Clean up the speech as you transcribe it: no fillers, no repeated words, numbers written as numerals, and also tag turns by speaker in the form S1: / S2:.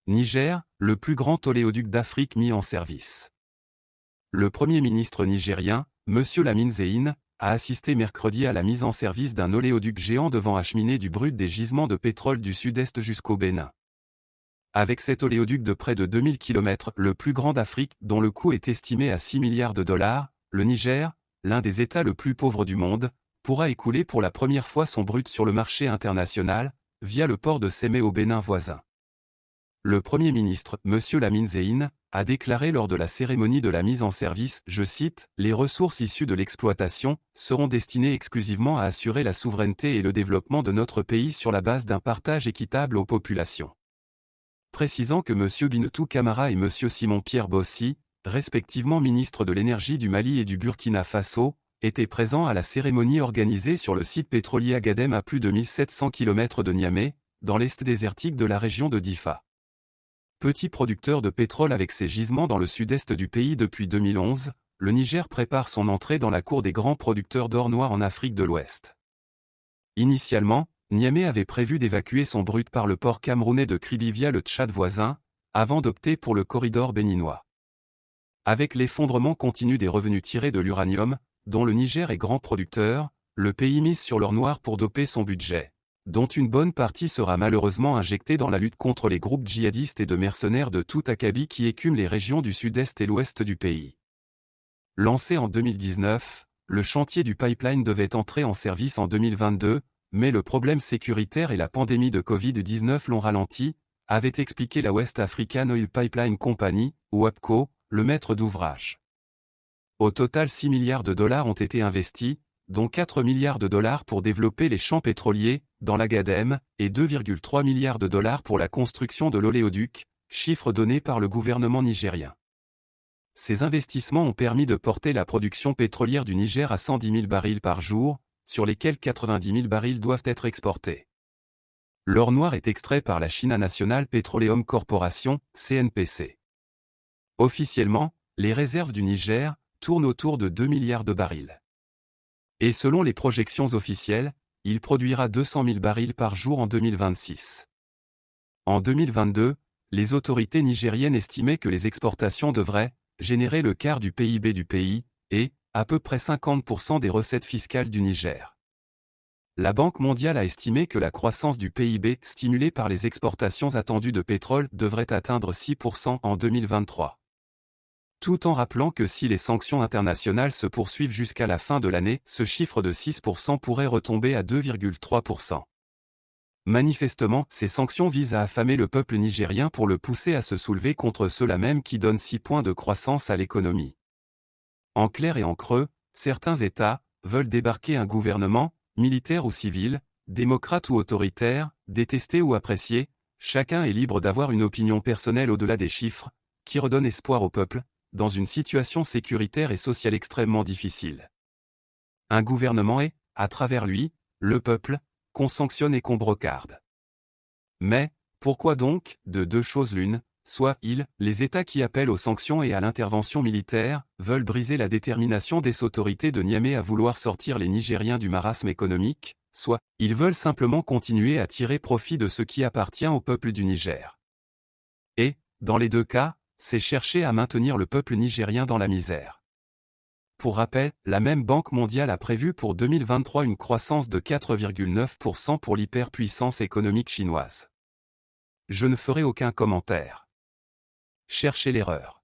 S1: Niger, le plus grand oléoduc d'Afrique mis en service. Le Premier ministre nigérien, M. Lamine Zein, a assisté mercredi à la mise en service d'un oléoduc géant devant acheminer du brut des gisements de pétrole du sud-est jusqu'au Bénin. Avec cet oléoduc de près de 2000 km, le plus grand d'Afrique, dont le coût est estimé à 6 milliards de dollars, le Niger, l'un des États le plus pauvres du monde, pourra écouler pour la première fois son brut sur le marché international, via le port de Sémé au Bénin voisin. Le Premier ministre, M. Lamine Zein, a déclaré lors de la cérémonie de la mise en service, je cite, « Les ressources issues de l'exploitation seront destinées exclusivement à assurer la souveraineté et le développement de notre pays sur la base d'un partage équitable aux populations. » Précisant que M. Bintou Camara et M. Simon-Pierre Bossi, respectivement ministres de l'énergie du Mali et du Burkina Faso, étaient présents à la cérémonie organisée sur le site pétrolier Agadem à plus de 1700 km de Niamey, dans l'est désertique de la région de Difa. Petit producteur de pétrole avec ses gisements dans le sud-est du pays depuis 2011, le Niger prépare son entrée dans la cour des grands producteurs d'or noir en Afrique de l'Ouest. Initialement, Niamey avait prévu d'évacuer son brut par le port camerounais de Kribi via le Tchad voisin, avant d'opter pour le corridor béninois. Avec l'effondrement continu des revenus tirés de l'uranium, dont le Niger est grand producteur, le pays mise sur l'or noir pour doper son budget, dont une bonne partie sera malheureusement injectée dans la lutte contre les groupes djihadistes et de mercenaires de tout acabit qui écument les régions du sud-est et l'ouest du pays. Lancé en 2019, le chantier du pipeline devait entrer en service en 2022, mais le problème sécuritaire et la pandémie de Covid-19 l'ont ralenti, avait expliqué la West African Oil Pipeline Company, WAPCO, le maître d'ouvrage. Au total 6 milliards de dollars ont été investis, dont 4 milliards de dollars pour développer les champs pétroliers, dans l'Agadem, et 2,3 milliards de dollars pour la construction de l'oléoduc, chiffre donné par le gouvernement nigérien. Ces investissements ont permis de porter la production pétrolière du Niger à 110 000 barils par jour, sur lesquels 90 000 barils doivent être exportés. L'or noir est extrait par la China National Petroleum Corporation, CNPC. Officiellement, les réserves du Niger tournent autour de 2 milliards de barils. Et selon les projections officielles, il produira 200 000 barils par jour en 2026. En 2022, les autorités nigériennes estimaient que les exportations devraient générer le quart du PIB du pays, et à peu près 50% des recettes fiscales du Niger. La Banque mondiale a estimé que la croissance du PIB, stimulée par les exportations attendues de pétrole, devrait atteindre 6% en 2023. Tout en rappelant que si les sanctions internationales se poursuivent jusqu'à la fin de l'année, ce chiffre de 6% pourrait retomber à 2,3%. Manifestement, ces sanctions visent à affamer le peuple nigérien pour le pousser à se soulever contre ceux-là même qui donnent 6 points de croissance à l'économie. En clair et en creux, certains États veulent débarquer un gouvernement, militaire ou civil, démocrate ou autoritaire, détesté ou apprécié, chacun est libre d'avoir une opinion personnelle au-delà des chiffres, qui redonne espoir au peuple, dans une situation sécuritaire et sociale extrêmement difficile. Un gouvernement est, à travers lui, le peuple, qu'on sanctionne et qu'on brocarde. Mais, pourquoi donc, de deux choses l'une, soit les États qui appellent aux sanctions et à l'intervention militaire, veulent briser la détermination des autorités de Niamey à vouloir sortir les Nigériens du marasme économique, soit, ils veulent simplement continuer à tirer profit de ce qui appartient au peuple du Niger. Et, dans les deux cas, c'est chercher à maintenir le peuple nigérien dans la misère. Pour rappel, la même Banque mondiale a prévu pour 2023 une croissance de 4,9% pour l'hyperpuissance économique chinoise. Je ne ferai aucun commentaire. Cherchez l'erreur.